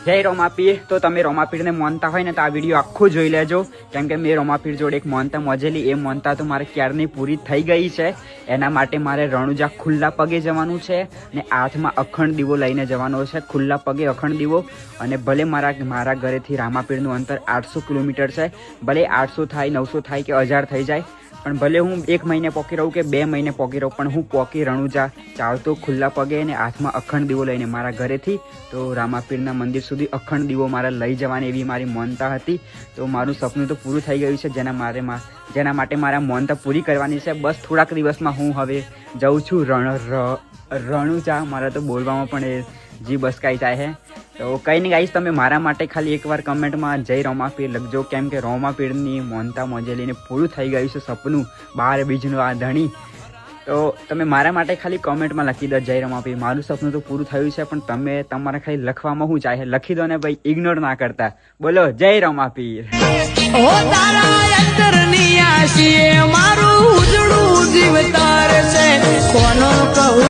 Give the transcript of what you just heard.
જય રોમાપીર। તો તમે રોમાપીરને માનતા હોય ને તો આ વિડીયો આખો જોઈ લેજો, કેમ કે મેં રોમાપીર જોડે એક માનતા મોજેલી, એ માનતા તો મારે ક્યારની પૂરી થઈ ગઈ છે। એના માટે મારે રણુજા ખુલ્લા પગે જવાનું છે ને હાથમાં અખંડ દીવો લઈને જવાનો છે, ખુલ્લા પગે અખંડ દીવો। અને ભલે મારા ઘરેથી રામાપીરનું અંતર 800 કિલોમીટર છે, ભલે 800 થાય 900 થાય કે 1000 થઈ જાય, પણ ભલે હું 1 મહિને પોકી રહું કે 2 મહિને પોકી રહું, પણ હું પોકી રણુજા ચાલતો ખુલ્લા પગે ને હાથમાં અખંડ દીવો લઈને મારા ઘરેથી તો રામાપીરના મંદિર સુધી અખંડ દીવો મારે લઈ જવાની એવી મારી માનતા હતી। તો મારું સપનું તો પૂરું થઈ ગયું છે, જેના માટે મારા માનતા પૂરી કરવાની છે। બસ થોડાક દિવસમાં હું હવે જાઉં છું રણુજા। મારા તો બોલવામાં પણ જીભ બસકાઈ જાય છે। તો કંઈ નહીં ગાઈસ, તમે મારા માટે ખાલી એકવાર કમેન્ટમાં જય રોમાપીર લખજો, કેમ કે રોમાપીરની માનતા મોજેલીને પૂરું થઈ ગયું છે સપનું, 12 બીજનું આ ધણી। તો તમે મારા માટે ખાલી કોમેન્ટમાં લખી દો જય રોમાપીર। મારું સપનું તો પૂરું થયું છે, પણ તમે તમારા ખાલી લખવામાં શું ચાહે લખી દો ને ભાઈ, ઇગ્નોર ના કરતા। બોલો જય રોમાપીર।